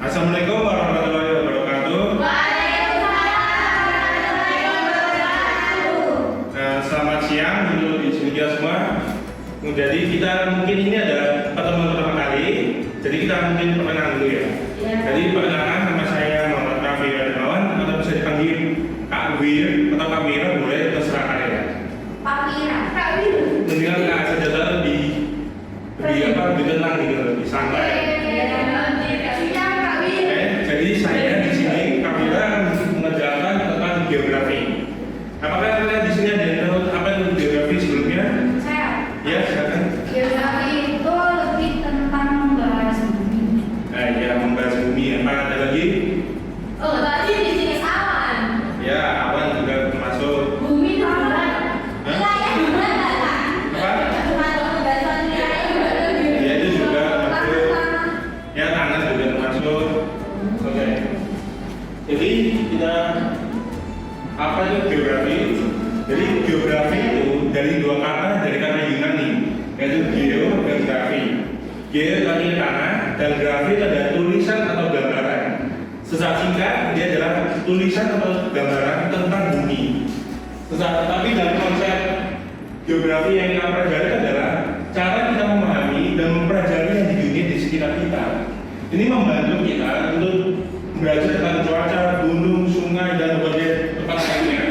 Assalamualaikum warahmatullahi wabarakatuh. Selamat siang untuk di sini semua. Jadi kita mungkin ini ada pertemuan pertama kali. Jadi kita mungkin perkenalan dulu ya. Jadi perkenalkan, nama saya Muhammad Raffi Darmawan, atau bisa dipanggil Kak Wir atau Kak Mira, boleh terserah kalian ya. Pak Mira, Kak Wir. Mendingan Kak saja lebih tenang gitu, lebih santai. Jadi saya di sini Kak Mira mengerjakan tentang geografi. Apakah kalian di sini ada yang tahu apa itu geografi sebelumnya? Saya. Ya, silakan. Geografi itu lebih tentang membahas bumi. Ya, membahas bumi. Apa ada lagi? Oh, tadi di sini awan. Ya, awan juga termasuk. Bumi itu bulan. Wilayah bulan nggak Kak? Apa? Termasuk pembahasan wilayah juga. Ya, itu juga termasuk. Ya, tanah juga termasuk. Oke. Jadi kita apa itu geografi? Jadi geografi itu dari dua kata, dari kata Yunani, yaitu geo dan grafi. Geo artinya tanah dan grafi itu adalah tulisan atau gambaran. Secara singkat dia adalah tulisan atau gambaran tentang bumi. Tapi dalam konsep geografi yang kita pelajari adalah cara kita memahami dan mempelajari yang di dunia di sekitar kita. Ini membantu kita untuk belajar tentang cuaca, gunung, sungai, dan berbagai tempat lainnya.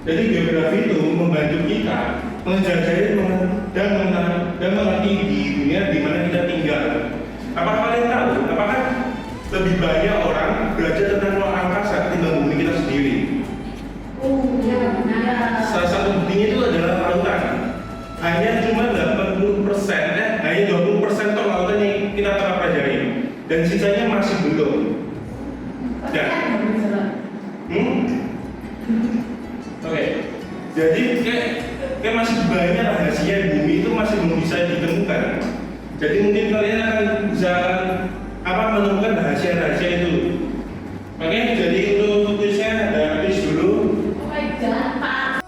Jadi geografi itu membantu kita menjelajahi dan mengerti di dunia di mana kita tinggal. Apakah kalian tahu? Apakah lebih banyak orang belajar tentang luar angkasa ketimbang bumi kita sendiri? Oh, iya benar. Salah satu buktinya itu adalah lautan. Hanya cuma 80%, hanya 20% total lautan yang kita telah pelajari, dan sisanya masih belum. Ya. Oke. Jadi kayak masih banyak rahasia bumi itu masih belum bisa ditemukan. Jadi mungkin kalian akan bisa menemukan rahasia-rahasia itu. Oke, jadi untuk tulisnya ada tulis dulu. Oh my God, Pak.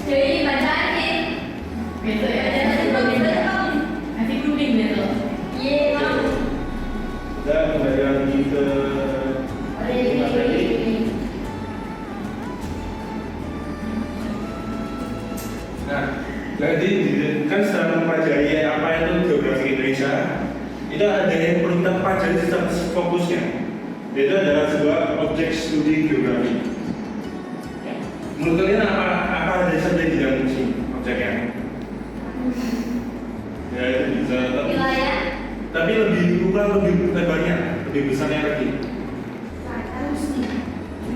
Jadi bacain. Besok ya ada nasi kuning besok. Iya. Dan kembali lagi ke materi. Nah, jadi kan setelah mempelajari apa itu geografi Indonesia, itu ada yang perlu kita pelajari secara fokusnya. Itu adalah sebuah objek studi geografi. Menurut kalian apa dasar dari bidang musik objeknya? Ya itu bisa. Wilayah. Tapi lebih lebarnya, lebih besarnya lagi.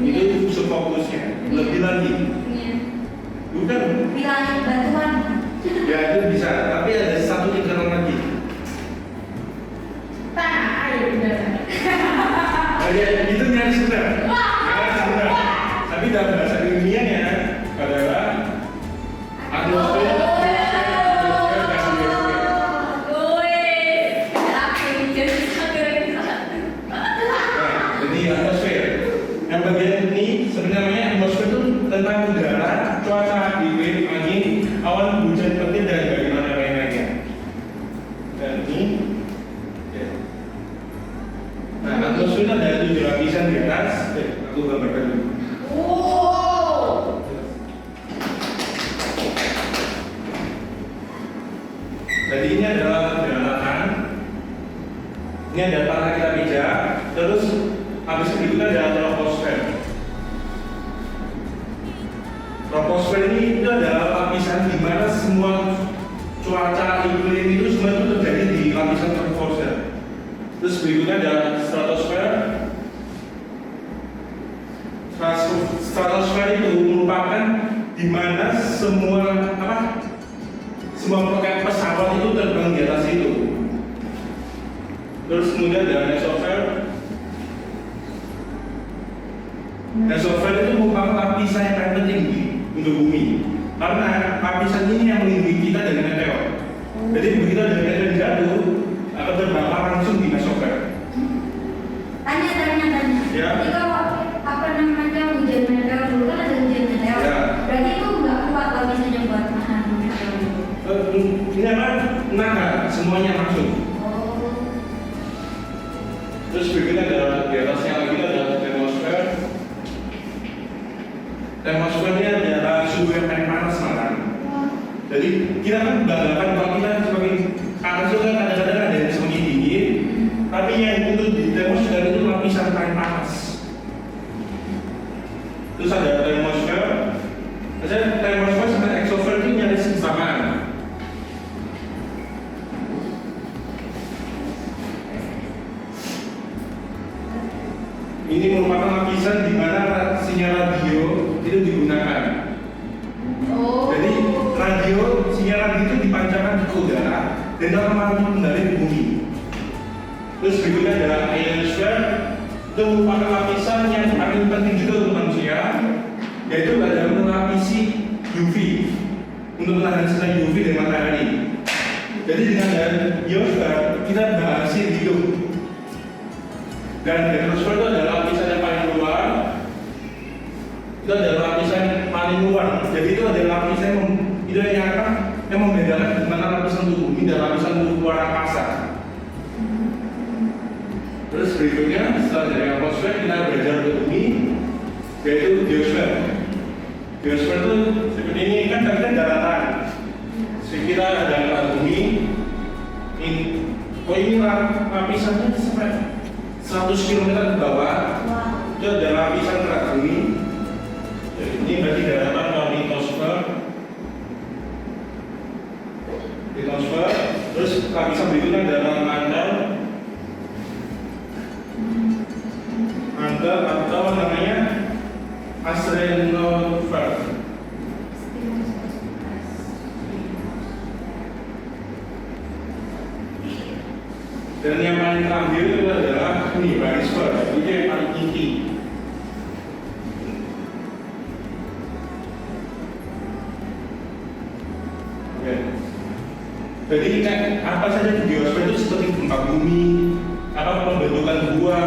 Itu subfokusnya, lebih lagi. Bukan. Wilayah bantuan. Ya itu bisa, tapi ada satu tingkatan lagi. Tanah air benar. Ya, itu nyaris benar. Nyaris benar. Tapi dalam bahasa ilmiahnya adalah atmosfer. Jadi atmosfer. Yang bagian ini sebenarnya atmosfer itu tentang udara, cuaca, iklim, angin, awan, hujan, petir, dan bagaimana lain-lainnya. Dan ini, ya. Nah, atmosfer ada 7 lapisan di atas. Aku gambarkan dulu. Jadi ini adalah daratan. Ini ada tanah kita pijak. Terus habis itu ada troposfer. Troposfer ini itu adalah lapisan di mana semua cuaca iklim itu semua itu terjadi di lapisan troposfer. Terus berikutnya ada stratosfer. Stratosfer itu merupakan di mana semua roket pesawat itu terbang di atas itu. Terus kemudian ada mesosfer. Mesosfer itu merupakan lapisan yang paling tinggi untuk bumi, karena lapisan ini yang melindungi kita dari meteor. Jadi begitu ada meteor jatuh, akan terbakar langsung di mesosfer. Tanya. Ya. Jadi kalau hujan meteor dulu kan ada hujan meteor. Ya. Berarti itu nggak kuat lapisannya buat nahan meteor itu. Ini nahan semuanya langsung. Oh. Terus berikutnya ada di atasnya lagi ada termosfer. Termosfer ini adalah suhu yang paling panas malah. Jadi kita kan banggakan kalau kita semakin panas itu kan kadang-kadang ada yang semakin dingin, tapi yang untuk di termosfer itu lapisan paling panas. Terus ada termosfer. Termosfer sama exosfer itu nyaris bersamaan. Ini merupakan lapisan di mana sinyal radio itu digunakan. Oh. Jadi sinyal radio itu dipancarkan ke udara dan akan kembali ke bumi. Terus berikutnya ada ionosfer. Itu merupakan lapisan yang paling penting juga untuk manusia, yaitu adalah melapisi UV untuk menahan sinar UV dari matahari. Jadi dengan ionosfer kita berhasil hidup. Dan ionosfer itu adalah lapisan yang paling luar. Itu adalah lapisan paling luar. Jadi itu adalah lapisan yang membedakan di mana lapisan tubuh bumi dan lapisan tubuh luar angkasa. Terus berikutnya setelah dari atmosfer kita belajar ke bumi, yaitu biosfer. Biosfer itu seperti ini kan tadi kan daratan. Sekitar ada bumi. Ini lapisannya sampai 100 km ke bawah. Itu ada lapisan kerak bumi. Jadi ini berarti daratan kalau litosfer. Terus lapisan berikutnya adalah mantel atau namanya astronofer. Dan yang paling terakhir itu adalah barisfer, itu yang paling inti. Oke. Jadi apa saja di biosfer itu seperti gempa bumi, pembentukan gua,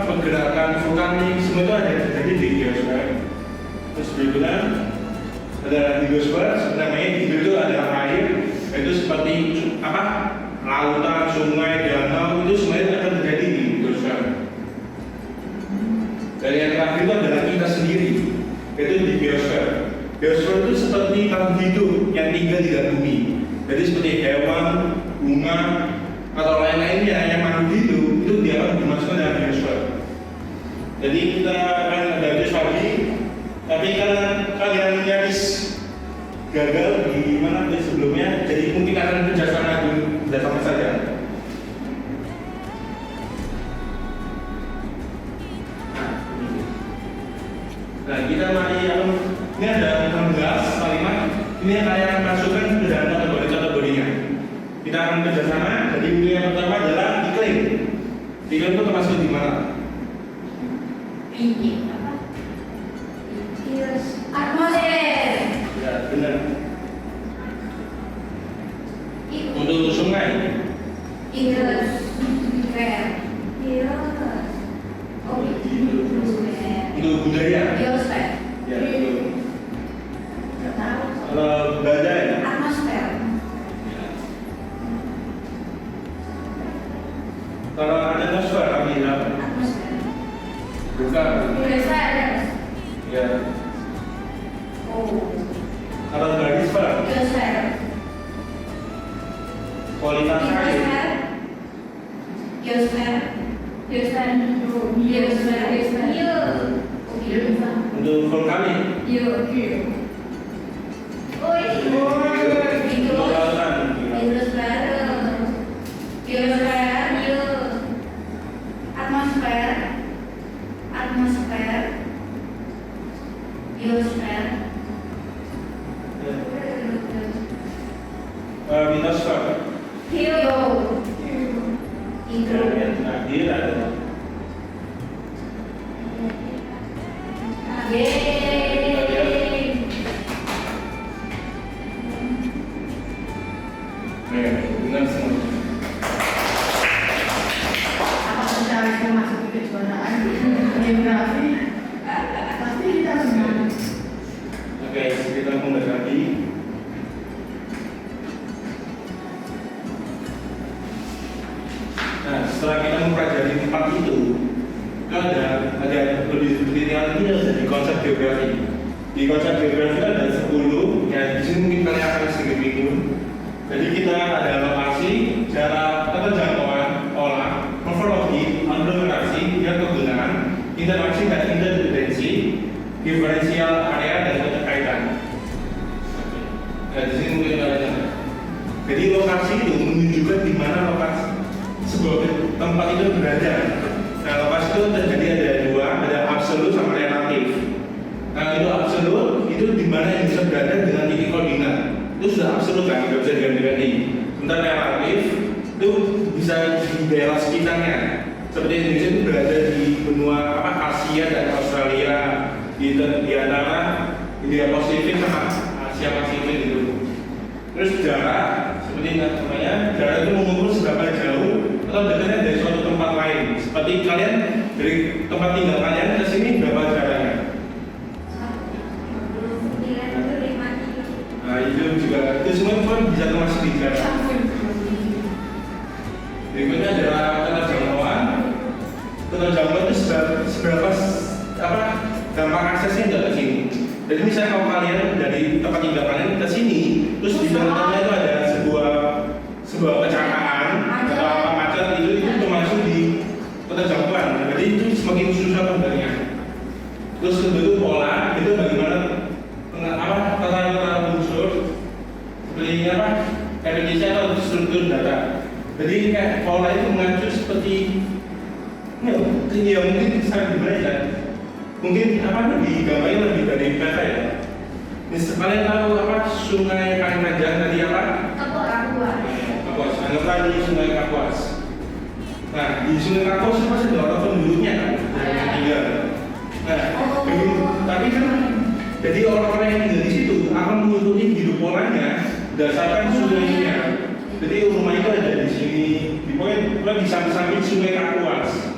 pergerakan vulkanik, semua itu ada terjadi di biosfer. Terus berikutnya ada hidrosfer, namanya hidro itu adalah air, itu seperti lautan, sungai, danau, itu semuanya akan terjadi di biosfer. Dan yang terakhir itu adalah kita sendiri, itu di biosfer. Biosfer itu seperti makhluk hidup yang tinggal di dalam bumi. Jadi seperti hewan, bunga, atau lain-lainnya yang makhluk hidup itu dia akan dimasukkan dalam biosfer. Jadi kita akan ada lagi, tapi karena kalian nyaris gagal di mana dari sebelumnya, jadi mungkin akan kerjasama saja. Nah kita mari ini ada 16 kalimat, ini yang kalian masukkan ke dalam kategorinya. Kita akan kerjasama. Jadi yang pertama adalah iklim. Iklim itu termasuk di mana? Atmosfer. Ya benar. Untuk sungai. Untuk budaya. Biosfer. Ya betul. Kalau badai. Atmosfer. Kalau ada atmosfer kami bilang. Atmosfer. Bukan. Biosfer. Ya. Oh. Kalau barisfer. Biosfer. Kualitas air. Biosfer. Untuk vulkanik. Untuk lautan. Litosfer. Yang terakhir adalah benar semua. Apa secara itu masuk ke kejuaraan geografi? Pasti kita menang. Oke, kita kembali lagi. Nah, setelah kita mempelajari tempat itu ada lebih detail lagi dari konsep geografi. Di konsep geografi ada 10, ya di sini mungkin kalian akan sedikit bingung. Jadi kita ada lokasi, jarak, keterjangkauan, olah, morfologi, aglomerasi, dan kegunaan, interaksi dan interdependensi, diferensial area dan keterkaitan. Nah, di sini mungkin kalian. Jadi lokasi itu menunjukkan di mana lokasi sebuah tempat itu berada. Nah, lokasi itu terjadi ada dua, ada absolut sama relatif. Nah, itu absolut itu di mana yang bisa berada dengan titik koordinat. Itu sudah absolut kan, nggak bisa diganti-ganti. Sementara relatif itu bisa di daerah sekitarnya. Seperti Indonesia itu berada di benua Asia dan Australia, di antara India Pasifik sama Asia Pasifik itu. Terus jarak, seperti namanya, jarak itu mengukur seberapa jauh atau dekatnya dari suatu tempat lain. Seperti kalian dari tempat tinggal kalian ke sini berapa jaraknya? Nah, itu juga itu semua pun bisa termasuk di jarak. Berikutnya adalah keterjangkauan. Keterjangkauan itu seberapa dampak aksesnya nggak ke sini. Jadi misalnya kalau kalian dari tempat tinggal kalian ke sini, terus di tengah-tengah itu ada sebuah kecelakaan atau apa macet itu termasuk di keterjangkauan. Jadi itu semakin susah sebenarnya. Terus kedua pola itu bagaimana tata unsur seperti efisiensi atau struktur data. Jadi kayak pola itu mengacu seperti ya mungkin bisa dibaca. Mungkin digambarnya lebih dari peta ya. Kalian tahu sungai paling panjang tadi apa? Kapuas. Anggaplah di Sungai Kapuas. Nah, di Sungai Kapuas itu pasti ada orang penduduknya kan? Tiga. Nah, tapi kan jadi orang-orang yang tinggal di situ akan mengikuti hidup polanya berdasarkan sungainya. Jadi rumah itu ada di sini, di samping Sungai Kapuas.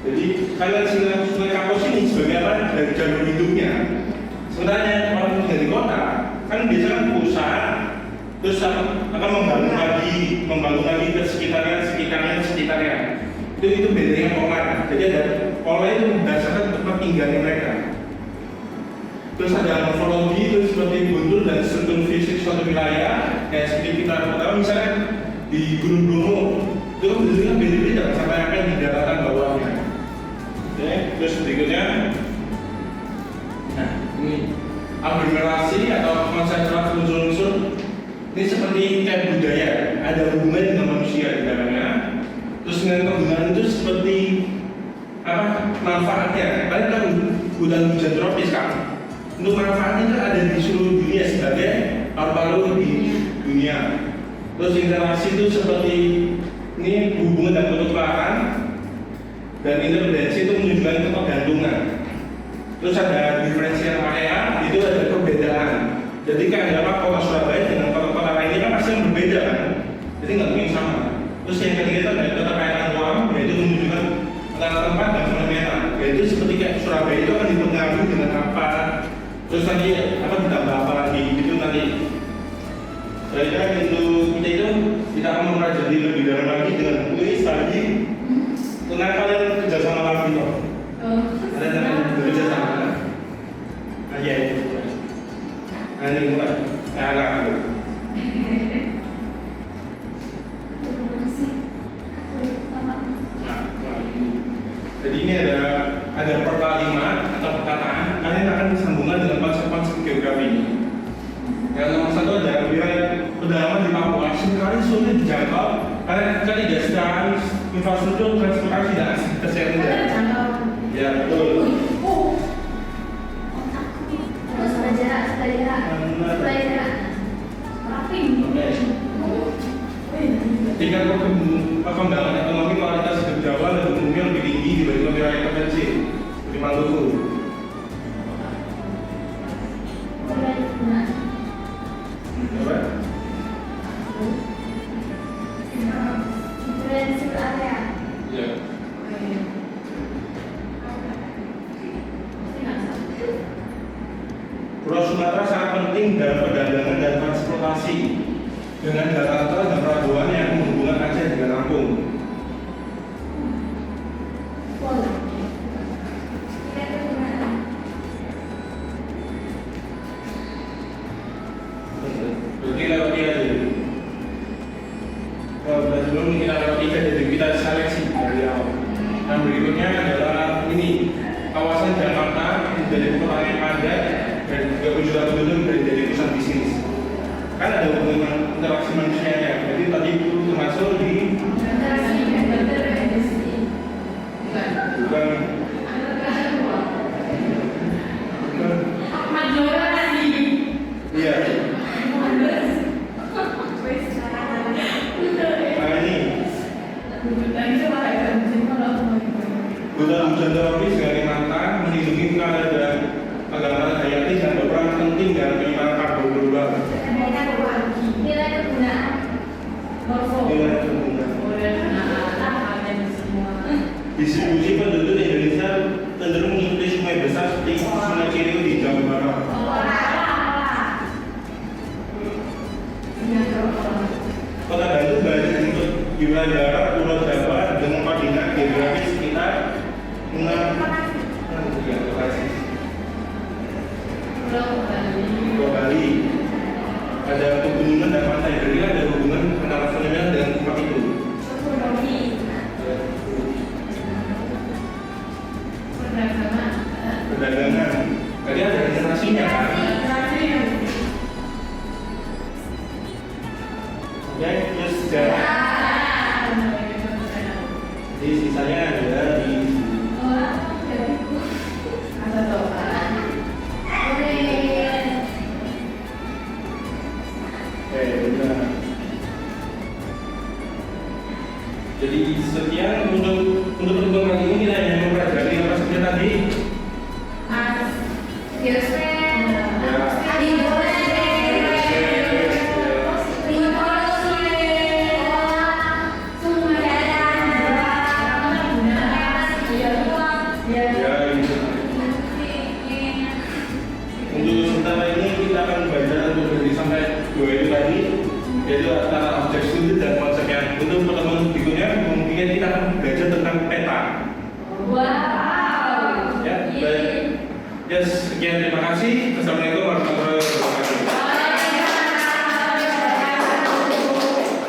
Jadi kalian Sungai Kapuas ini sebagai apa? Dari jalur hidupnya. Sebenarnya orang tinggal di kota kan biasanya pusat, terus akan membangun lagi ke sekitarnya. Itu bedanya pola. Jadi ada pola itu berdasarkan tempat tinggalnya mereka. Terus ada morfologi itu seperti bentuk dan struktur fisik suatu wilayah. Kayak seperti kita tahu misalnya di Gunung Bromo itu bentuknya beda-beda sampai apa yang di daratan bawahnya. Oke, terus berikutnya, nah ini aglomerasi atau konsentrasi unsur-unsur ini seperti kayak budaya, ada hubungan dengan manusia di dalamnya. Terus dengan kegunaan itu seperti manfaatnya. Kalian tahu hujan tropis kan? Untuk manfaatnya itu ada di seluruh dunia sebagai paru-paru di dunia. Terus interaksi itu seperti ini hubungan dan pertukaran, dan interdependensi itu menunjukkan ketergantungan. Terus ada diferensial area, itu ada perbedaan. Jadi kayak kota Surabaya dengan kota-kota lainnya kan pasti yang berbeda kan? Jadi nggak mungkin sama. Terus yang ketiga itu ada keterkaitan ruang, yaitu menunjukkan antara tempat dan fenomena. Yaitu seperti kayak Surabaya itu akan dipengaruhi dengan apa? Terus nanti ditambah apa lagi? Itu nanti. Saya untuk kita akan mempelajari lebih dalam lagi dengan tulis tadi. Tenang kalian kerjasama lagi toh. Kalian akan bekerja sama. Nah ya itu. Nah ini mulai. Nah, jadi ini ada perkalimat atau perkataan. Kalian akan sambungan dengan konsep-konsep geografi ini. pedalaman di Papua seringkali sulit dijangkau karena ketidaksetaraan infrastruktur transportasi dan kesehatan. Ya betul. Tingkat perkembangan ekonomi kualitas hidup Jawa dan umumnya lebih tinggi dibanding wilayah terpencil seperti Maluku. Apa? Ya. Pulau Sumatera sangat penting dalam perdagangan dan transportasi dengan Jakarta dan pelabuhan yang menghubungkan Aceh dengan Lampung. Berarti lewat dia aja. Kalau sebelum kita lewat tiga, jadi kita seleksi dari awal. Dan berikutnya adalah ini kawasan Jakarta menjadi kota yang padat dan juga penjualan penduduk dan jadi pusat bisnis. Kan ada hubungan interaksi manusianya. Jadi tadi itu termasuk di bukan iya. Nah ini Hutan hujan tropis Kalimantan melindungi keadaan keagamaan hayati dan berperan penting dalam penyimpanan karbon global. Nilai kegunaan. Nilai kegunaan. Distribusi penduduk Indonesia cenderung mengikuti sungai besar seperti Sungai Ciliwung di Jawa Barat. Kota Bandung banyak untuk di wilayah darat Pulau Jawa dengan koordinat geografis sekitar 6 lokasi. Pulau Bali ada pegunungan dan pantai, jadi ada hubungan antara fenomena dengan tempat itu. Perdagangan, tadi ada informasinya kan? Oke, terus sejarah. Jadi sisanya ada di jadi sekian untuk pertemuan kali ini kita hanya mempelajari apa saja tadi. Untuk sementara ini kita akan belajar untuk berhenti sampai 2 itu tadi, yaitu antara objek studi dan konsepnya. Untuk pertemuan berikutnya mungkin kita akan belajar tentang peta. Wow. Ya, baik. Ya, sekian terima kasih. Assalamualaikum warahmatullahi wabarakatuh.